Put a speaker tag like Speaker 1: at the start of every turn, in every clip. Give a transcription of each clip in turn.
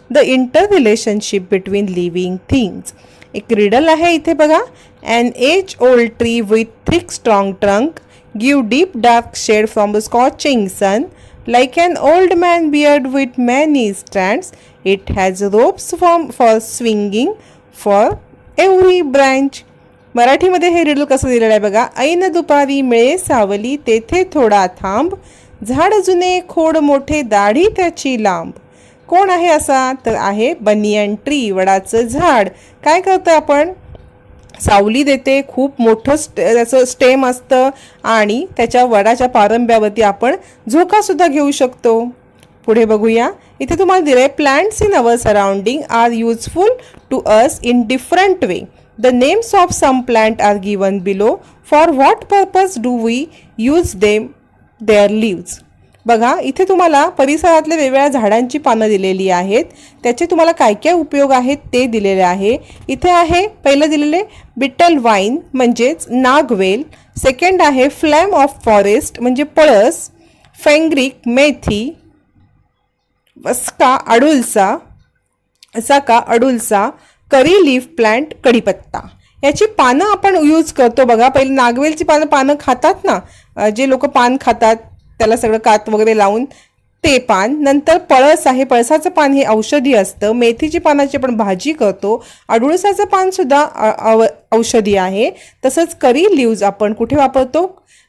Speaker 1: The interrelationship between living things. एक riddle आहे इथे बघा. An age old tree with thick strong trunk give deep dark shade from the scorching sun. Like an old man beard with many strands, it has ropes for swinging for every branch. मराठीमध्ये हे riddle कसं दिलेलं आहे बघा. ऐन दुपारी मिळे सावली तेथे थोडा थांब, झाड जुने खोड मोठे दाढी त्याची लांब. कोण आहे असा? तर आहे बनियन ट्री, वडाचं झाड. काय करतं आपण? सावली देते, खूप मोठं त्याचं स्टेम असतं आणि त्याच्या वडाच्या पारंब्यावरती आपण झोकासुद्धा घेऊ शकतो. पुढे बघूया. इथे तुम्हाला दिलंय plants in our surrounding are useful to us in different way. The names of some plant are given below. For what purpose do we use them their leaves. बघा इथे तुम्हाला परिसरातल्या वेगवेगळ्या झाडांची पानं दिलेली आहेत. त्याचे तुम्हाला काय काय उपयोग आहेत ते दिलेले आहे. इथे आहे पहिलं दिलेले बिटल वाईन म्हणजेच नागवेल. सेकंड आहे फ्लॅम ऑफ फॉरेस्ट म्हणजे पळस. फेंग्रिक मेथी. वस्का अडुलसा. करी लीफ प्लांट कढीपत्ता. याची पानं आपण यूज करतो बघा. पहिलं नागवेलची पानं खातात ना, जे लोक पान खातात त्याला सगळं कात वगैरे लावून ते पान. नंतर पळस आहे, पळसाचं पान हे औषधी असतं. मेथीची पानाची आपण भाजी करतो. अडुळसाचं पान सुद्धा औषधी आहे. तसंच करी लीव्ज आपण कुठे वापरतो?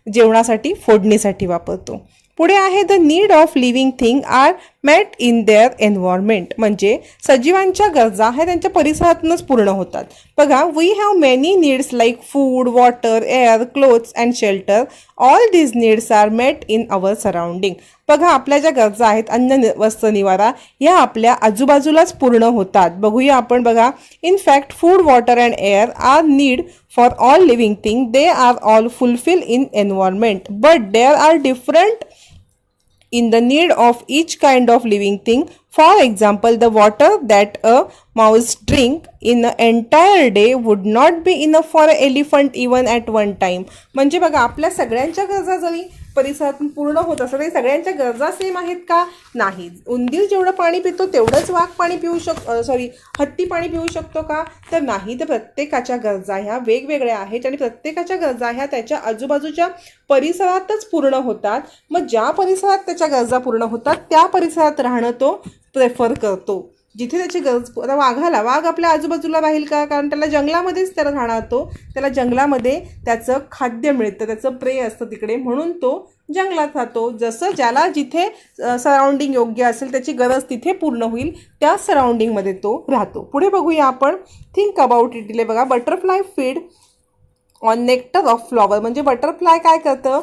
Speaker 1: जेवणासाठी, फोडणीसाठी वापरतो. पुढे आहे the need of living thing are met in their environment म्हणजे सजीवांच्या गरजा ह्या त्यांच्या परिसरातूनच पूर्ण होतात. बघा we have many needs like food, water, air, clothes and shelter. All these needs are met in our surrounding. बघा आपल्या ज्या गरजा आहेत, अन्न, वस्त्र, निवारा, ह्या आपल्या आजूबाजूलाच पूर्ण होतात. बघूया आपण. बघा in fact food, water and air are need for all living thing. They are all fulfil in environment but there are different in the need of each kind of living thing. For example, the water that a mouse drink in an entire day would not be enough for an elephant even at one time. म्हणजे बघा आपल्या सगळ्यांच्या गरजा जरी परिसरातून पूर्ण होत असतात तरी सगळ्यांच्या गरजा सेम आहेत का? नाही. उंदीर जेवढं पाणी पितो तेवढंच वाघ पाणी पिऊ हत्ती पाणी पिऊ शकतो का? तर नाही. तर प्रत्येकाच्या गरजा ह्या वेगवेगळ्या आहेत आणि प्रत्येकाच्या गरजा ह्या त्याच्या आजूबाजूच्या परिसरातच पूर्ण होतात. मग ज्या परिसरात त्याच्या गरजा पूर्ण होतात त्या परिसरात राहणं तो प्रेफर करतो. जिथे त्याची गरज, आता वाघ आपल्या आजूबाजूला राहील का? कारण त्याला जंगलामध्येच त्याला राहणार तो. त्याला जंगलामध्ये त्याचं खाद्य मिळतं, त्याचं प्रे असतं तिकडे, म्हणून तो जंगलात राहतो. जसं ज्याला जिथे सराउंडिंग योग्य असेल, त्याची गरज तिथे पूर्ण होईल त्या सराउंडिंगमध्ये तो राहतो. पुढे बघूया आपण. थिंक अबाउट इट दिले बघा. Butterfly feed on nectar of flower म्हणजे बटरफ्लाय काय करतं?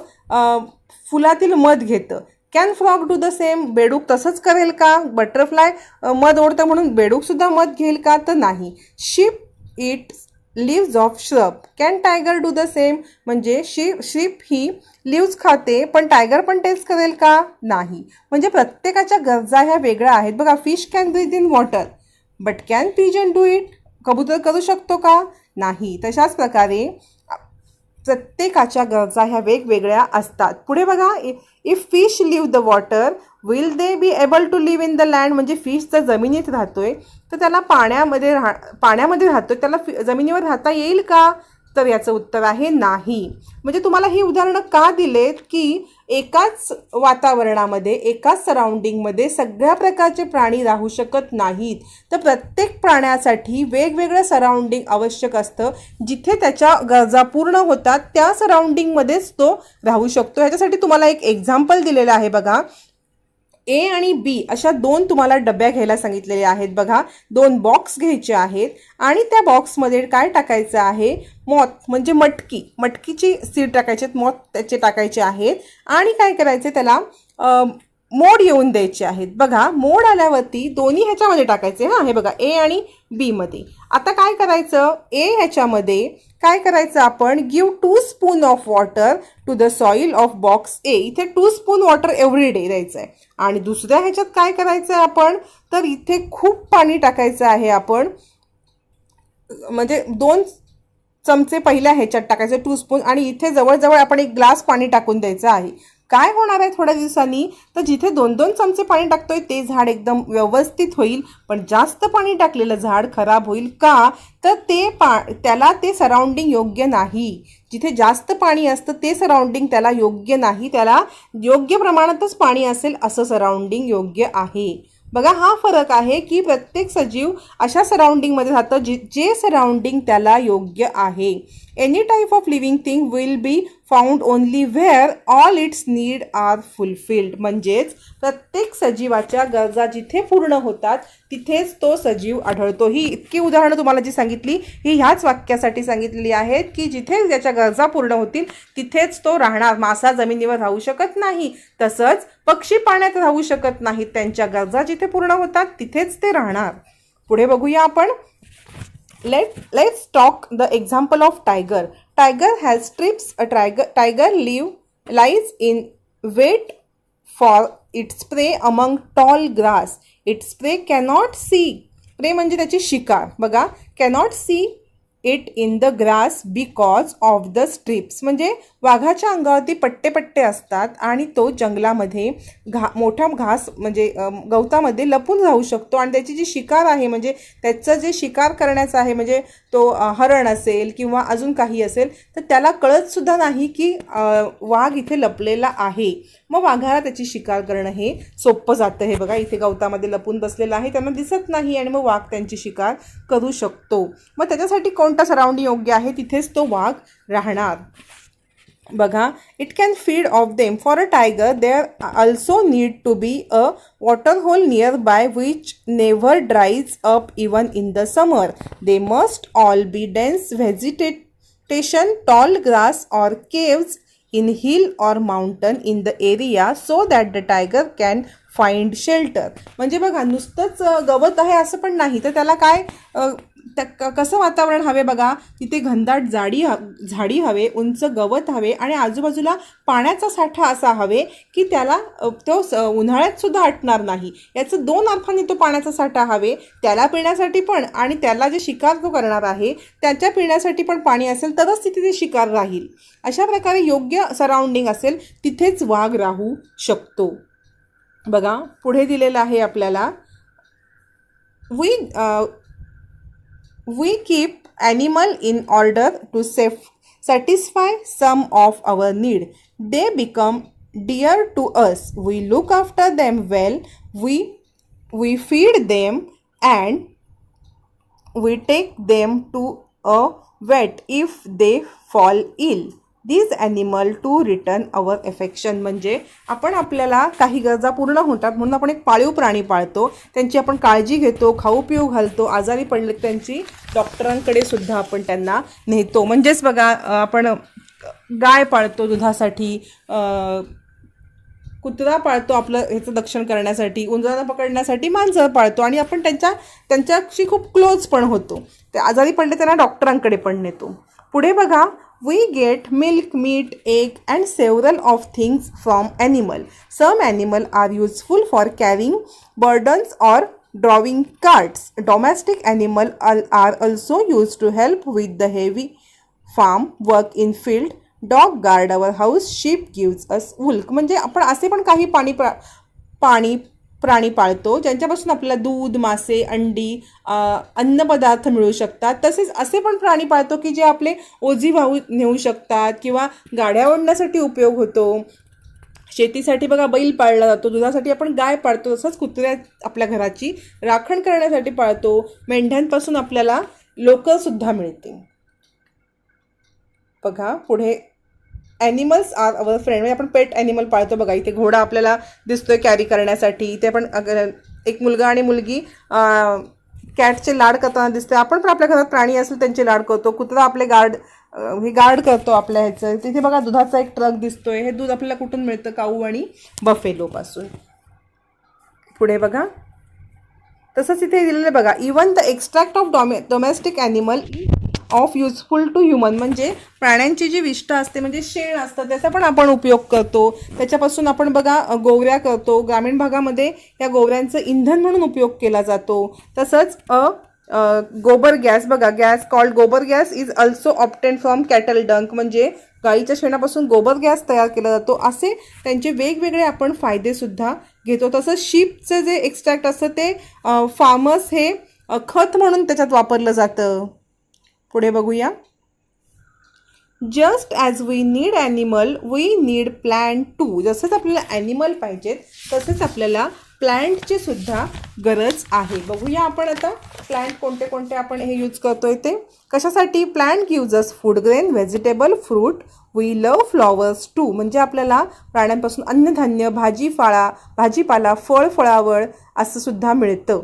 Speaker 1: फुलातील मध घेतं. Can frog do the same. बेडूक तसंच करेल का? बटरफ्लाय मध ओढतं म्हणून बेडूक सुद्धा मध घेईल का? तर नाही. Sheep it lives off shrub. Can tiger do the same म्हणजे शीप ही लिव्ज खाते पण टायगर पण तेच करेल का? नाही. म्हणजे प्रत्येकाच्या गरजा ह्या वेगळ्या आहेत. बघा fish can breathe in water but can pigeon do it. कबूतर करू शकतो का? नाही. तशाच प्रकारे प्रत्येकाच्या गरजा ह्या वेगवेगळ्या असतात. पुढे बघा. If fish leave the water will they be able to live in the land म्हणजे फिश जर जमिनीत राहतोय तर त्याला पाण्यामध्ये राहतोय, त्याला जमिनीवर राहता येईल का? तर याचं उत्तर आहे नाही. म्हणजे तुम्हाला ही उदाहरणं का दिलेत की एकाच वातावरणामध्ये, एकाच सराउंडिंगमध्ये सगळ्या प्रकारचे प्राणी राहू शकत नाहीत. तर प्रत्येक प्राण्यासाठी वेगवेगळं सराउंडिंग आवश्यक असतं. जिथे त्याच्या गरजा पूर्ण होतात त्या सराउंडिंगमध्येच तो राहू शकतो. ह्याच्यासाठी तुम्हाला एक एक्झाम्पल दिलेलं आहे बघा. ए आणि बी अशा दोन तुम्हाला डब्या घ्यायला सांगितलेल्या आहेत बघा. दोन बॉक्स घ्यायचे आहेत आणि त्या बॉक्समध्ये काय टाकायचं आहे? मॉथ म्हणजे मटकीची सीड टाकायचे, मॉथ त्याचे टाकायचे आहेत आणि काय करायचे? त्याला मोड येऊन द्यायचे आहेत. बघा मोड आल्यावरती दोन्ही ह्याच्यामध्ये टाकायचे. हां हे बघा ए आणि बी मध्ये. आता काय करायचं? ए ह्याच्यामध्ये काय करायचं आपण? Give 2 spoon of water to the soil of box A. इथे 2 स्पून वॉटर एव्हरी डे द्यायचं आहे. आणि दुसऱ्या ह्याच्यात काय करायचं आहे आपण? तर इथे खूप पाणी टाकायचं आहे आपण. म्हणजे 2 चमचे पहिल्या ह्याच्यात टाकायचे 2 स्पून आणि इथे जवळजवळ आपण 1 ग्लास पाणी टाकून द्यायचं आहे. काय होणार आहे थोड्या दिवसांनी, तर जिथे 2-2 चमचे पाणी टाकतोय ते झाड एकदम व्यवस्थित होईल, पण जास्त पाणी टाकलेलं झाड खराब होईल. का तर त्याला ते सराउंडिंग योग्य नाही. जिथे जास्त पाणी असतं ते सराउंडिंग त्याला योग्य नाही. त्याला योग्य प्रमाणातच पाणी असेल असं सराउंडिंग योग्य आहे. बघा, हा फरक आहे की प्रत्येक सजीव अशा सराउंडिंगमध्ये राहतं जे सराउंडिंग त्याला योग्य आहे. Any type of living thing will be found only where all its need are fulfilled. म्हणजेच प्रत्येक सजीवाच्या गरजा जिथे पूर्ण होतात तिथेच तो सजीव आढळतो. ही इतकी उदाहरणं तुम्हाला जी सांगितली ही ह्याच वाक्यासाठी सांगितलेली आहेत की जिथे त्याच्या गरजा पूर्ण होतील तिथेच तो राहणार. मासा जमिनीवर राहू शकत नाही, तसंच पक्षी पाण्यात राहू शकत नाहीत. त्यांच्या गरजा जिथे पूर्ण होतात तिथेच ते राहणार. पुढे बघूया आपण. Let's talk the example of tiger. Tiger has strips. A tiger lies in wait for its prey among tall grass. Its prey cannot see. Prey म्हणजे त्याची शिकार. बघा, cannot see it in the grass because of the strips. म्हणजे वाघाच्या अंगावरती पट्टे पट्टे असतात आणि तो जंगलामध्ये मोठा घास म्हणजे गवतामध्ये लपून राहू शकतो. आणि त्याची जी शिकार आहे म्हणजे त्याचं जे शिकार करण्याचं आहे म्हणजे तो हरण असेल किंवा अजून काही असेल तर त्याला कळतसुद्धा नाही की वाघ इथे लपलेला आहे. मग वाघाला त्याची शिकार करणं हे सोपं जातं. हे बघा, इथे गवतामध्ये लपून बसलेलं आहे, त्यांना दिसत नाही आणि मग वाघ त्यांची शिकार करू शकतो. मग त्याच्यासाठी कोणता सराउंडिंग योग्य आहे तिथेच तो वाघ राहणार. बघा, it can feed off them. For a tiger there also need to be a water hole near by which never dries up even in the summer. They must all be dense vegetation, tall grass or caves in hill or mountain in the area so that the tiger can find shelter. म्हणजे बघा, नुसतंच गवत आहे असं पण नाही, तर त्याला काय कसं वातावरण हवे बघा. तिथे घनदाट झाडी हवे, उंच गवत हवे आणि आजूबाजूला पाण्याचा साठा असा हवे की त्याला तो उन्हाळ्यात सुद्धा आटणार नाही. याचं 2 अर्थांनी तो पाण्याचा साठा हवे, त्याला पिण्यासाठी पण आणि त्याला जे शिकार तो करणार आहे त्याच्या पिण्यासाठी पण पाणी असेल तरच तिथे ते शिकार राहील. अशा प्रकारे योग्य सराउंडिंग असेल तिथेच वाघ राहू शकतो. बघा, पुढे दिलेलं आहे आपल्याला. We keep animal in order to satisfy some of our need. They become dear to us. We look after them well. We feed them and we take them to a vet if they fall ill. These animal to return our affection. म्हणजे आपण आपल्याला काही गरजा पूर्ण होतात म्हणून आपण एक पाळीव प्राणी पाळतो, त्यांची आपण काळजी घेतो, खाऊ पिऊ घालतो, आजारी पडले त्यांची डॉक्टरांकडे सुद्धा आपण त्यांना नेतो. म्हणजेच बघा, आपण गाय पाळतो दुधासाठी, कुत्रा पाळतो आपलं ह्याचं रक्षण करण्यासाठी, उंदरांना पकडण्यासाठी मांजर पाळतो आणि आपण त्यांच्याशी खूप क्लोज पण होतो. ते आजारी पडले त्यांना डॉक्टरांकडे पण नेतो. पुढे बघा, we get milk, meat, egg and several of things from animal. Some animal are useful for carrying burdens or drawing carts. Domestic animal are also used to help with the heavy farm work in field. Dog guard our house. Sheep gives us wool. म्हणजे आपण असे पण काही प्राणी पाळतो ज्यांच्यापासून आपल्याला दूध, मासे, अंडी, अन्नपदार्थ मिळू शकतात. तसेच असे पण प्राणी पाळतो की जे आपले ओझी वाहू नेऊ शकतात किंवा गाड्या ओढण्यासाठी उपयोग होतो. शेतीसाठी बघा बैल पाळला जातो, दुधासाठी आपण गाय पाळतो, तसंच कुत्र्या आपल्या घराची राखण करण्यासाठी पाळतो. मेंढ्यांपासून आपल्याला लोकरसुद्धा मिळते. बघा, पुढे ॲनिमल्स आर अवर फ्रेंड. म्हणजे आपण पेट ॲनिमल पाळतो. बघा, इथे घोडा आपल्याला दिसतोय कॅरी करण्यासाठी. इथे आपण एक मुलगा आणि मुलगी कॅटचे लाड करताना दिसते. आपण पण आपल्या घरात प्राणी असेल त्यांचे लाड करतो. कुत्रा आपले गार्ड करतो आपल्या ह्याचं. तिथे बघा, दुधाचा एक ट्रक दिसतोय. हे दूध आपल्याला कुठून मिळतं? काऊ आणि बफेलोपासून. पुढे बघा, तसंच इथे दिलेलं बघा, even the extract of domestic animal of useful to human. म्हणजे प्राण्यांची जी विष्ठा असते म्हणजे शेण असतं त्याचा पण आपण उपयोग करतो. त्याच्यापासून आपण बघा गोवऱ्या करतो. ग्रामीण भागामध्ये या गोवऱ्यांचं इंधन म्हणून उपयोग केला जातो. तसंच गोबर गॅस. बघा, gas called gobar gas is also obtained from cattle dung. म्हणजे गाईच्या शेणापासून गोबर गॅस तयार केला जातो. असे त्यांचे वेगवेगळे आपण फायदेसुद्धा घेतो. तसं शीपचं जे एक्स्ट्रॅक्ट असतं ते फार्मर्स हे खत म्हणून त्याच्यात वापरलं जातं. पुढे बघूया. Just as we need animal we need plant too. जसंच आपल्याला ॲनिमल पाहिजेत तसंच आपल्याला प्लॅन्टची सुद्धा गरज आहे. बघूया आपण आता प्लॅन्ट कोणते कोणते आपण हे यूज करतोय ते. कशासाठी? Plant gives us food grain, vegetable, fruit. We love flowers too. म्हणजे आपल्याला प्राण्यांपासून अन्नधान्य, भाजीपाला, फळावळ असं सुद्धा मिळतं.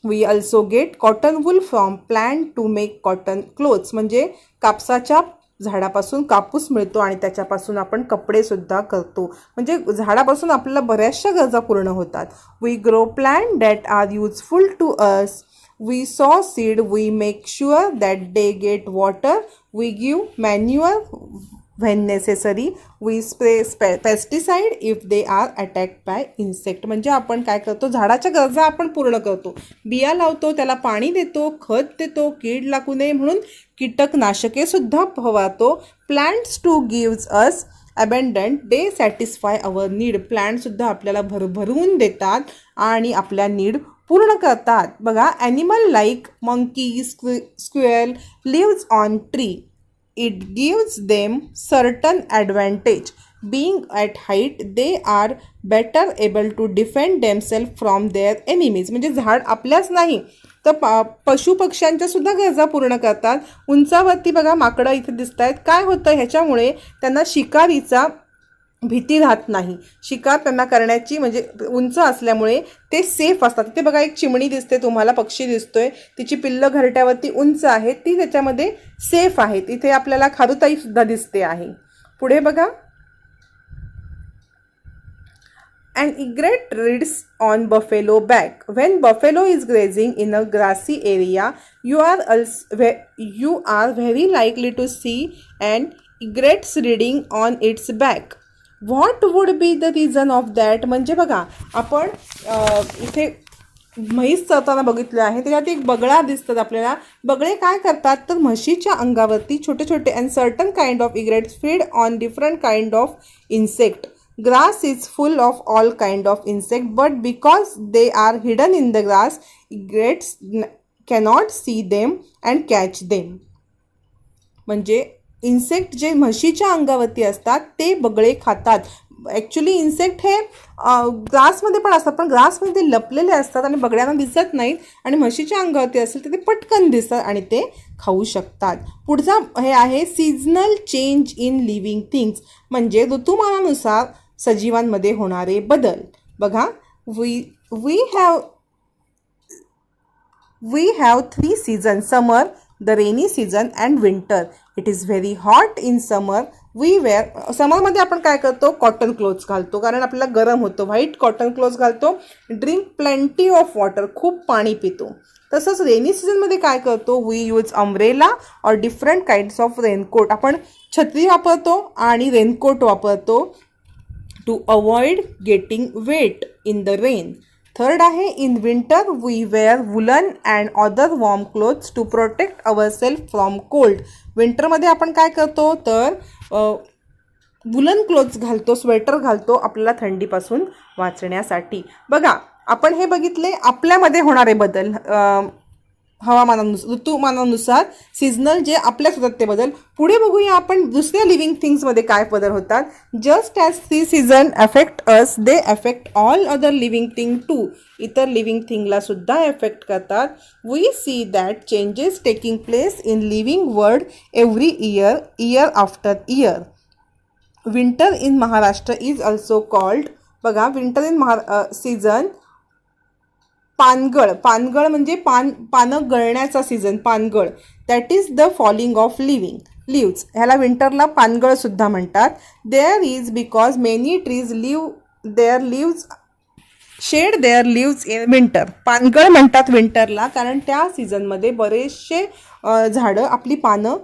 Speaker 1: We also get cotton wool from plant to make cotton clothes. म्हणजे कापसाच्या झाडापासून कापूस मिळतो आणि त्याच्यापासून आपण कपडे सुद्धा करतो. म्हणजे झाडापासून आपल्याला बऱ्याचशा गरजा पूर्ण होतात. We grow plant that are useful to us. We sow seed. We make sure that they get water. We give manure when necessary. We spray pesticide if they are attacked by insect. म्हणजे आपण काय करतो? झाडाच्या गरजा आपण पूर्ण करतो. बिया लावतो, त्याला पाणी देतो, खत देतो, कीड लागू नये म्हणून कीटकनाशके सुद्धा फवारतो. Plants to gives us abundant. They satisfy our need. Plant सुद्धा आपल्याला भरभरून देतात आणि आपल्या नीड पूर्ण करतात. बघा, animal like monkey, squirrel lives on tree. It gives them certain advantage. Being at height, they are better able to defend themselves from their enemies. म्हणजे झाड आपल्याच नाही तर पशु पक्ष्यांच्या सुद्धा गरजा पूर्ण करतात. उंचावरती बघा माकडं इथे दिसत आहेत. काय होतं? ह्याच्यामुळे त्यांना शिकारीचा भीती राहत नाही. शिकार त्यांना करण्याची म्हणजे उंच असल्यामुळे ते सेफ असतात. तिथे बघा एक चिमणी दिसते तुम्हाला, पक्षी दिसतोय, तिची पिल्लं घरट्यावरती उंच आहेत, ती त्याच्यामध्ये सेफ आहेत. इथे आपल्याला खारुताई सुद्धा दिसते आहे. पुढे बघा. An egret reads on buffalo back. When buffalo is grazing in a grassy area, you are very likely to see an egret reading on its back. What would be the reason of that? म्हणजे बघा, आपण इथे म्हैस चरताना बघितलं आहे, त्याच्यात एक बगळा दिसतात आपल्याला. बगळे काय करतात तर म्हशीच्या अंगावरती छोटे छोटे and certain kind of egrets feed on different kind of insect. Grass is full of all kind of insect, but because they are hidden in the grass, egrets cannot see them and catch them. म्हणजे insect जे म्हशीच्या अंगावरती असतात ते बगळे खातात. Actually insect हे ग्रासमध्ये पण असतात, पण ग्रासमध्ये ते लपलेले असतात आणि बगड्यांना दिसत नाहीत. आणि म्हशीच्या अंगावरती असेल तर ते पटकन दिसतात आणि ते खाऊ शकतात. पुढचा हे आहे seasonal change in living things. म्हणजे ऋतुमानानुसार सजीवांमध्ये होणारे बदल. बघा, we have 3 season. Summer, the rainy season and winter. It is very hot in summer. समरमध्ये आपण काय करतो? कॉटन क्लोथ्स घालतो कारण आपल्याला गरम होतं. व्हाईट कॉटन क्लोथ्स घालतो. Drink plenty of water. खूप पाणी पितो. तसंच रेनी सीझनमध्ये काय करतो? We use umbrella or different kinds of raincoat. आपण छत्री वापरतो आणि रेनकोट वापरतो to avoid getting wet in the rain. Third आहे in winter we wear woollen and other warm clothes to protect our self from cold. विंटरमध्ये आपण काय करतो तर वुलन क्लोथ्स घालतो, स्वेटर घालतो आपल्याला थंडीपासून वाचण्यासाठी. बघा, आपण हे बघितले आपल्यामध्ये होणारे बदल ऋतुमानानुसार सीझनल जे आपल्यात होतात ते बदल. पुढे बघूया आपण दुसऱ्या लिव्हिंग थिंग्समध्ये काय बदल होतात. Just as 3 season affect us, they affect all other living thing too. इतर लिव्हिंग थिंगला सुद्धा एफेक्ट करतात. We see that changes taking place in living world every year after year. Winter in Maharashtra is also called. बघा, winter in season पानगळ. पानगळ म्हणजे पानं गळण्याचा सीझन, पानगळ. That is the falling of leaves. ह्याला विंटरला पानगळ सुद्धा म्हणतात. There is because many trees shade there leaves in winter. पानगळ म्हणतात विंटरला कारण त्या सीझनमध्ये बरेचसे झाडं आपली पानं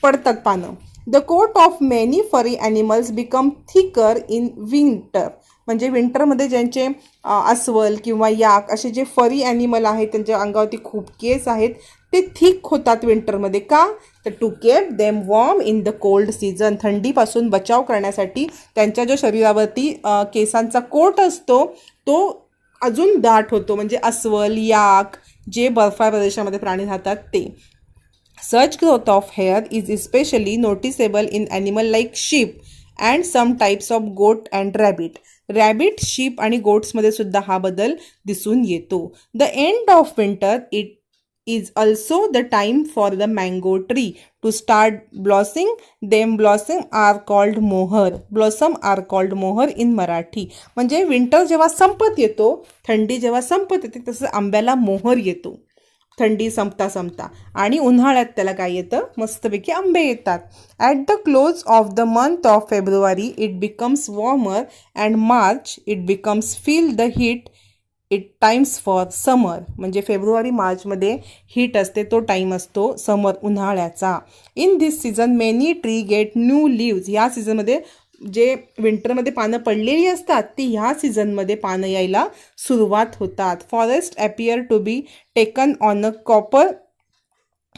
Speaker 1: पडतात पानं. द कोट ऑफ मेनी फरी animals become thicker in winter. म्हणजे विंटरमध्ये ज्यांचे अस्वल किंवा याक असे जे फरी ॲनिमल आहेत त्यांच्या अंगावरती खूप केस आहेत ते थिक होतात विंटरमध्ये. का? तर to keep them warm in the cold season. थंडीपासून बचाव करण्यासाठी त्यांच्या जो शरीरावरती केसांचा कोट असतो तो अजून दाट होतो. म्हणजे अस्वल, याक, जे बर्फाळ प्रदेशामध्ये प्राणी राहतात ते. Such growth of hair is especially noticeable in animal like sheep and some types of goat and rabbit. Rabbit, ship आणि गोट्समध्ये सुद्धा हा बदल दिसून येतो. The end of winter it is also the time for the mango tree to start blossoming. Them blossom are called मोहर. Blossom are called मोहर in Marathi. म्हणजे winter जेव्हा संपत येतो, थंडी जेव्हा संपत येते, तसं आंब्याला मोहर येतो थंडी संपता संपता. आणि उन्हाळ्यात त्याला काय येतं? मस्तपैकी आंबे येतात. At the close of the month of February it becomes warmer and March it becomes feel the heat it times for summer. म्हणजे फेब्रुवारी मार्चमध्ये हीट असते, तो टाईम असतो समर, उन्हाळ्याचा. In this season many tree get new leaves. ह्या सीझनमध्ये जे विंटरमध्ये पानं पडलेली असतात ती ह्या सीझनमध्ये पानं यायला सुरुवात होतात. Forest appear to be taken on a copper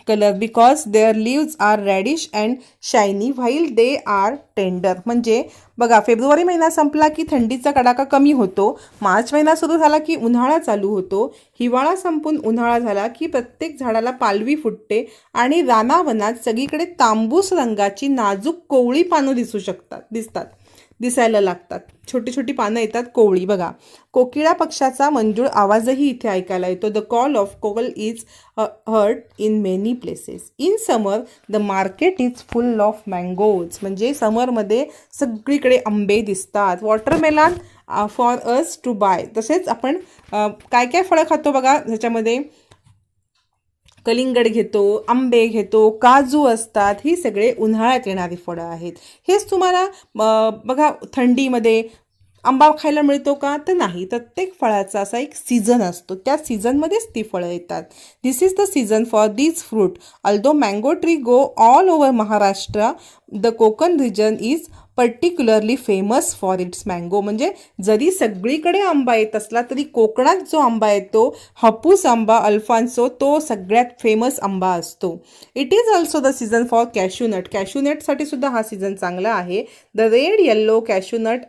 Speaker 1: colour because their leaves are reddish and shiny while they are tender. म्हणजे बघा, फेब्रुवारी महिना संपला की थंडीचा कडाका कमी होतो. मार्च महिना सुरू झाला की उन्हाळा चालू होतो. हिवाळा संपून उन्हाळा झाला की प्रत्येक झाडाला पालवी फुटते आणि रानावनात सगळीकडे तांबूस रंगाची नाजूक कोवळी पानं दिसायला लागतात. छोटी छोटी पानं येतात, कोवळी. बघा, कोकिळा पक्षाचा मंजूळ आवाजही इथे ऐकायला येतो. The call of koel is heard in many places. In summer the market is full of mangoes. म्हणजे समरमध्ये सगळीकडे आंबे दिसतात. Watermelon for us to buy. तसेच आपण काय काय फळं खातो बघा, ह्याच्यामध्ये कलिंगड घेतो, आंबे घेतो, काजू असतात. ही सगळे उन्हाळ्यात येणारी फळं आहेत. हेच तुम्हाला बघा थंडीमध्ये आंबा खायला मिळतो का? तर नाही. प्रत्येक फळाचा असा एक सीझन असतो, त्या सीझनमध्येच ती फळं येतात. This is the season for these fruit. Although mango tree go all over Maharashtra, the Konkan region is particularly famous for its mango. म्हणजे जरी सगळीकडे आंबा येत असला तरी कोकणात जो आंबा येतो, हापूस आंबा अल्फान्सो, तो सगळ्यात फेमस आंबा असतो. It is also the season for cashew nut. कॅश्यूनटसाठी सुद्धा हा सीझन चांगला आहे. The red yellow cashew nut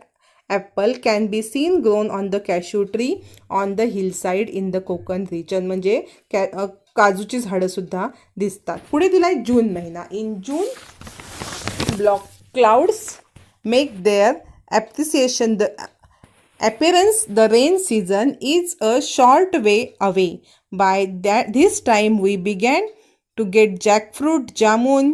Speaker 1: apple can be seen grown on the cashew tree on the hillside in the Konkan region. म्हणजे काजूची झाडंसुद्धा दिसतात. पुढे दिला आहे जून महिना. In June block clouds make their appearance. The rain season is a short way away. By this time we began to get jackfruit, jamun.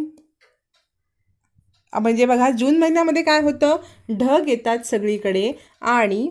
Speaker 1: म्हणजे बघा, जून महिन्यामध्ये काय होतं, ढग येतात सगळीकडे आणि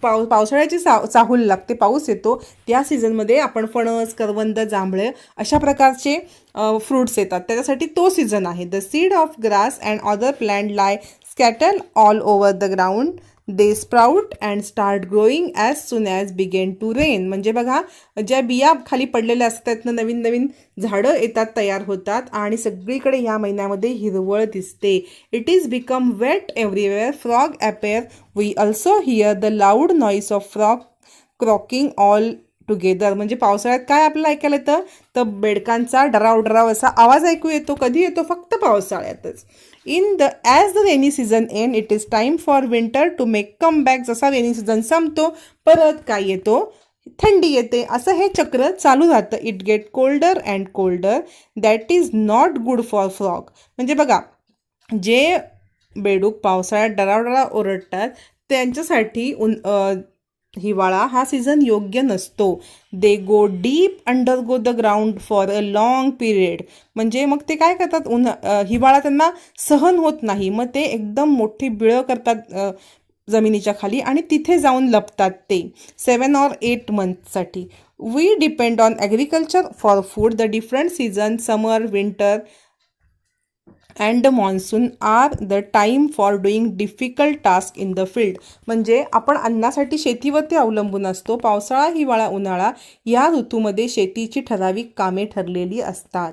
Speaker 1: पावसाळ्याची चाहूल लागते, पाऊस येतो. त्या सीझनमध्ये आपण फणस, करवंद, जांभळे अशा प्रकारचे फ्रूट्स येतात. त्याच्यासाठी तो सीझन आहे. The seed of grass and other plant lie scattered all over the ground. They sprout and start growing as soon as begin to rain. म्हणजे बघा, ज्या बिया खाली पडलेल्या असतात त्यातनं नवीन नवीन झाडं येतात, तयार होतात आणि सगळीकडे ह्या महिन्यामध्ये हिरवळ दिसते. It is become wet everywhere. Frog appear. We also hear the loud noise of frog croaking all together. म्हणजे पावसाळ्यात काय आपल्याला ऐकायला येतं, तर बेडकांचा डराव असा आवाज ऐकू येतो. कधी येतो? फक्त पावसाळ्यातच. As the rainy season end it is time for winter to make come back. जसा रेनी सीझन संपतो परत काय येतो? थंडी येते. असं हे चक्र चालू राहतं. It get colder and colder. That is not good for frog. म्हणजे बघा, जे बेडूक पावसाळ्यात डराव ओरडतात त्यांच्यासाठी हिवाळा हा सीझन योग्य नसतो. They go deep undergo the ground for a long period. म्हणजे मग ते काय करतात, हिवाळा त्यांना सहन होत नाही, मग ते एकदम मोठी बिळं करतात जमिनीच्या खाली आणि तिथे जाऊन लपतात ते 7 or 8 monthsसाठी. We depend on agriculture for food. The different season, summer, winter and monsoon are the time for doing difficult task in the field. म्हणजे आपण अन्नासाठी शेतीवरती अवलंबून असतो. पावसाळा, हिवाळा, उन्हाळा या ऋतूमध्ये शेतीची ठराविक कामे ठरलेली असतात.